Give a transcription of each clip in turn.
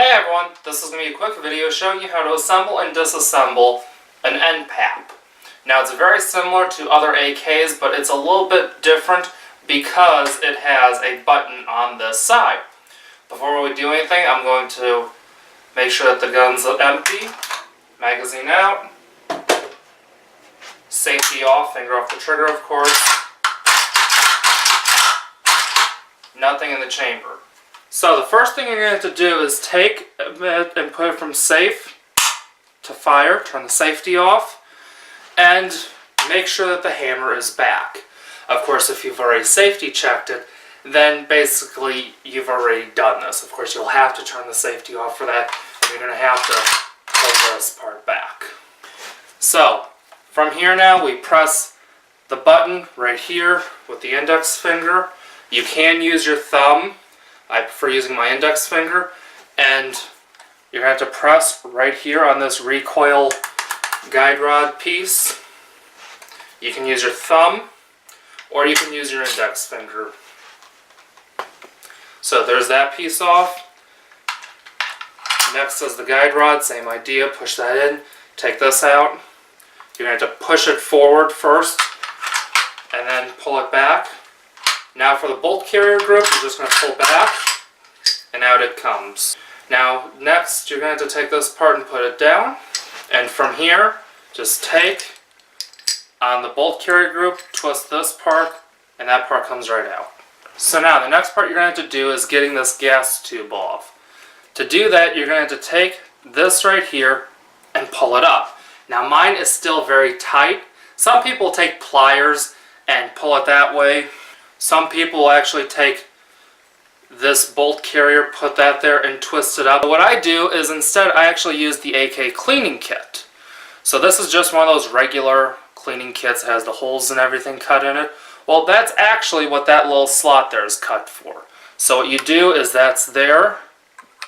Hey everyone, this is going to be a quick video showing you how to assemble and disassemble an N PAP. Now it's very similar to other AKs, but it's a little bit different because it has a button on this side. Before we do anything, I'm going to make sure that the gun's empty, magazine out, safety off, finger off the trigger of course, nothing in the chamber. So the first thing you're going to have to do is take it and put it from safe to fire, turn the safety off, and make sure that the hammer is back. Of course, if you've already safety checked it, then basically you've already done this. Of course, you'll have to turn the safety off for that, and you're going to have to pull this part back. So, from here now, we press the button right here with the index finger. You can use your thumb. I prefer using my index finger, and you're going to have to press right here on this recoil guide rod piece. You can use your thumb, or you can use your index finger. So there's that piece off. Next is the guide rod, same idea, push that in, take this out. You're going to have to push it forward first, and then pull it back. Now for the bolt carrier grip, you're just going to pull back, and out it comes. Now next, you're going to have to take this part and put it down, and from here, just take on the bolt carrier group, twist this part, and that part comes right out. So now the next part you're going to have to do is getting this gas tube off. To do that, you're going to have to take this right here and pull it up. Now mine is still very tight. Some people take pliers and pull it that way. Some people will actually take this bolt carrier, put that there, and twist it up. What I do is instead I actually use the AK cleaning kit. So this is just one of those regular cleaning kits that has the holes and everything cut in it. Well, that's actually what that little slot there is cut for. So what you do is that's there,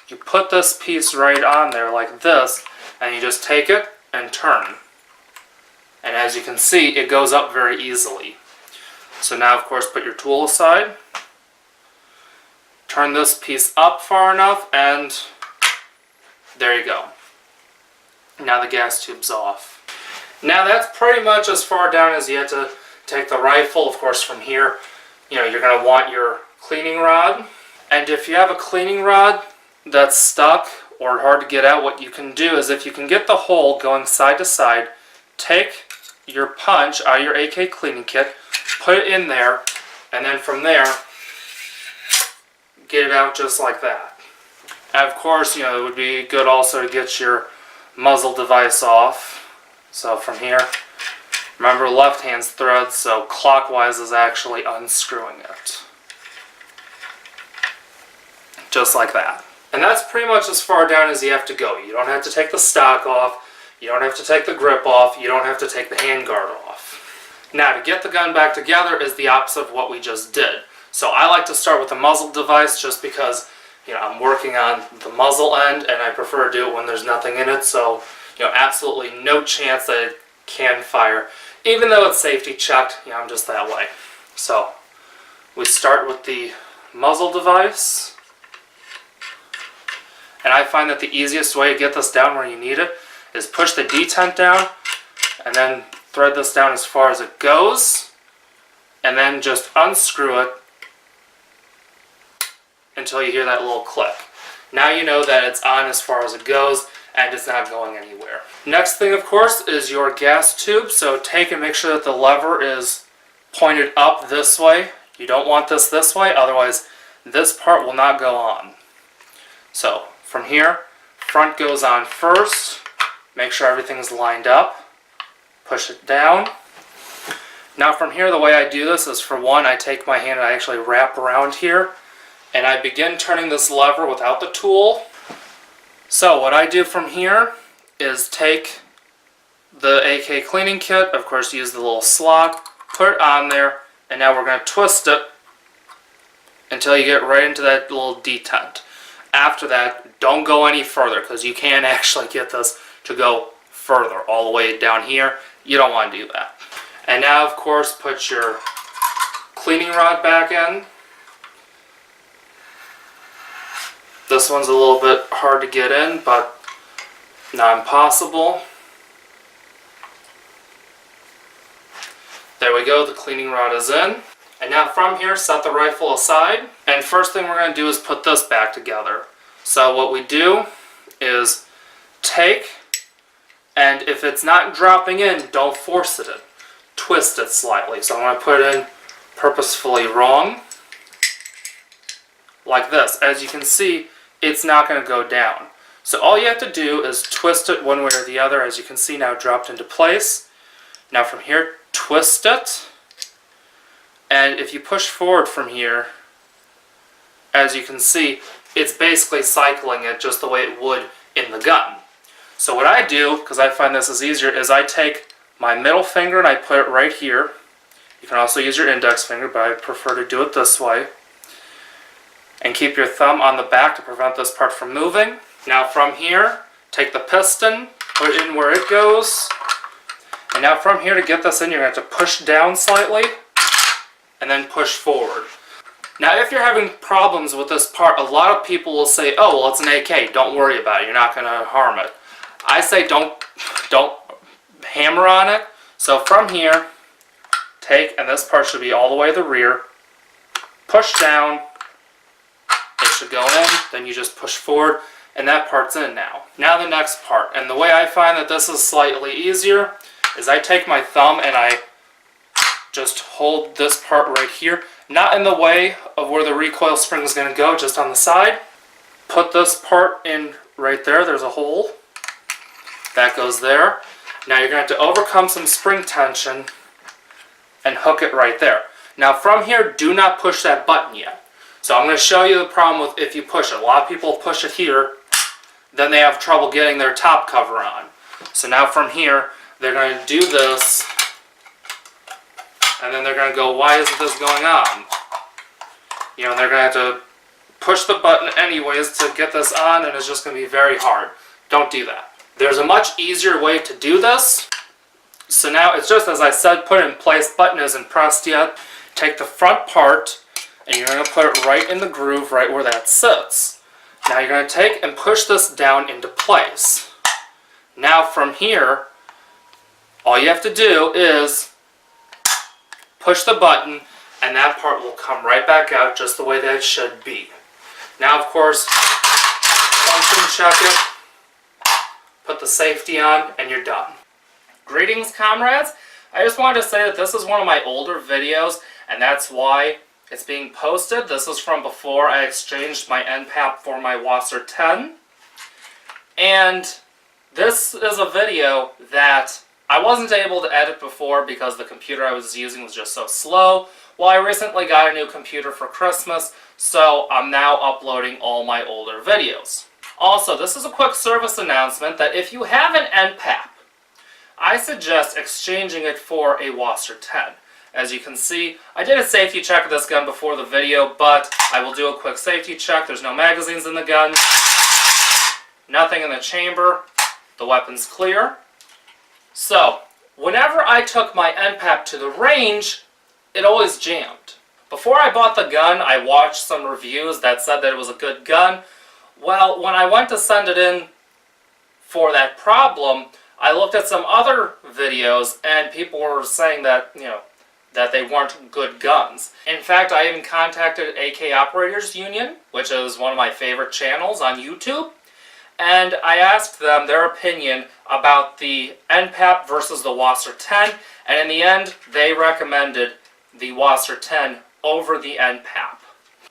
you put this piece right on there like this, and you just take it and turn. And as you can see, it goes up very easily. So now, of course, put your tool aside, turn this piece up far enough, and there you go. Now the gas tube's off. Now that's pretty much as far down as you have to take the rifle. Of course, from here, you're going to want your cleaning rod. And if you have a cleaning rod that's stuck or hard to get out, what you can do is if you can get the hole going side to side, take your punch out of your AK cleaning kit, put it in there, and then from there, get it out just like that. And of course, it would be good also to get your muzzle device off. So from here, remember left hand's thread, so clockwise is actually unscrewing it. Just like that. And that's pretty much as far down as you have to go. You don't have to take the stock off, you don't have to take the grip off, you don't have to take the handguard off. Now to get the gun back together is the opposite of what we just did. So I like to start with the muzzle device just because I'm working on the muzzle end and I prefer to do it when there's nothing in it, so absolutely no chance that it can fire. Even though it's safety checked, I'm just that way. So we start with the muzzle device, and I find that the easiest way to get this down where you need it is push the detent down and then thread this down as far as it goes, and then just unscrew it until you hear that little click. Now you know that it's on as far as it goes and it's not going anywhere. Next thing, of course, is your gas tube. So take and make sure that the lever is pointed up this way. You don't want this way, otherwise this part will not go on. So from here, front goes on first. Make sure everything's lined up. Push it down. Now from here, the way I do this is, for one, I take my hand and I actually wrap around here, and I begin turning this lever without the tool. So what I do from here is take the AK cleaning kit, of course use the little slot, put it on there, and now we're going to twist it until you get right into that little detent. After that, don't go any further because you can actually get this to go further, all the way down here. You don't want to do that. And now, of course, put your cleaning rod back in. This This one's a little bit hard to get in, but not impossible. There we go, the cleaning rod is in. And now from here, set the rifle aside. And first thing we're going to do is put this back together. So what we do is take, and if it's not dropping in, don't force it in. Twist it slightly. So I'm going to put it in purposefully wrong. Like this. As you can see, it's not going to go down. So all you have to do is twist it one way or the other. As you can see now, dropped into place. Now from here, twist it. And if you push forward from here, as you can see, it's basically cycling it just the way it would in the gun. So what I do, because I find this is easier, is I take my middle finger and I put it right here. You can also use your index finger, but I prefer to do it this way. And keep your thumb on the back to prevent this part from moving. Now from here, take the piston, put it in where it goes. And now from here, to get this in, you're going to have to push down slightly and then push forward. Now if you're having problems with this part, a lot of people will say, oh, well, it's an AK, don't worry about it, you're not going to harm it. I say don't hammer on it. So from here, take, and this part should be all the way to the rear, push down, it should go in, then you just push forward, and that part's in now. Now the next part, and the way I find that this is slightly easier is I take my thumb and I just hold this part right here, not in the way of where the recoil spring is going to go, just on the side. Put this part in right there, there's a hole. That goes there. Now you're going to have to overcome some spring tension and hook it right there. Now from here, do not push that button yet. So I'm going to show you the problem with if you push it. A lot of people push it here, then they have trouble getting their top cover on. So now from here, they're going to do this, and then they're going to go, why isn't this going on? You know, they're going to have to push the button anyways to get this on, and it's just going to be very hard. Don't do that. There's a much easier way to do this. So now it's just as I said, put it in place, button isn't pressed yet. Take the front part, and you're going to put it right in the groove, right where that sits. Now you're going to take and push this down into place. Now from here, all you have to do is push the button, and that part will come right back out just the way that it should be. Now, of course, function check it, put the safety on, and you're done. Greetings, comrades. I just wanted to say that this is one of my older videos, and that's why it's being posted. This is from before I exchanged my N PAP for my Wasser 10. And this is a video that I wasn't able to edit before because the computer I was using was just so slow. Well, I recently got a new computer for Christmas, so I'm now uploading all my older videos. Also, this is a quick service announcement that if you have an N PAP, I suggest exchanging it for a Wasser 10. As you can see, I did a safety check of this gun before the video, but I will do a quick safety check. There's no magazines in the gun, nothing in the chamber, the weapon's clear. So, whenever I took my N PAP to the range, it always jammed. Before I bought the gun, I watched some reviews that said that it was a good gun. Well, when I went to send it in for that problem, I looked at some other videos and people were saying that, that they weren't good guns. In fact, I even contacted AK Operators Union, which is one of my favorite channels on YouTube, and I asked them their opinion about the N PAP versus the Wasser 10, and in the end, they recommended the Wasser 10 over the N PAP.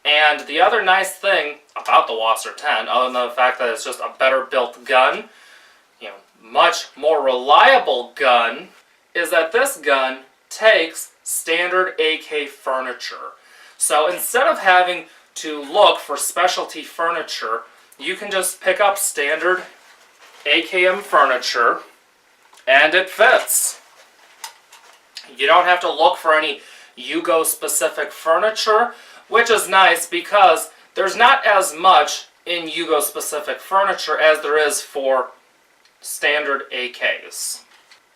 And the other nice thing about the Wasser 10, other than the fact that it's just a better built gun, much more reliable gun, is that this gun takes standard AK furniture. So instead of having to look for specialty furniture, you can just pick up standard AKM furniture and it fits. You don't have to look for any Yugo specific furniture, which is nice because there's not as much in Yugo specific furniture as there is for standard AKs.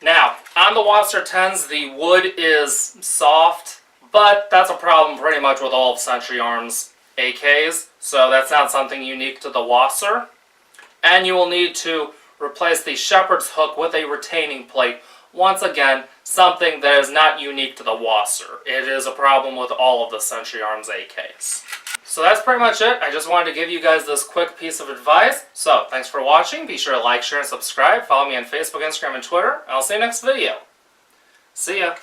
Now, on the Wasser 10s, the wood is soft, but that's a problem pretty much with all of Century Arms AKs. so that's not something unique to the wasser. And you will need to replace the shepherd's hook with a retaining plate. Once again, something that is not unique to the wasser. It is a problem with all of the Century Arms AKs. So that's pretty much it. I just wanted to give you guys this quick piece of advice. So, thanks for watching. Be sure to like, share, and subscribe. Follow me on Facebook, Instagram, and Twitter. And I'll see you next video. See ya.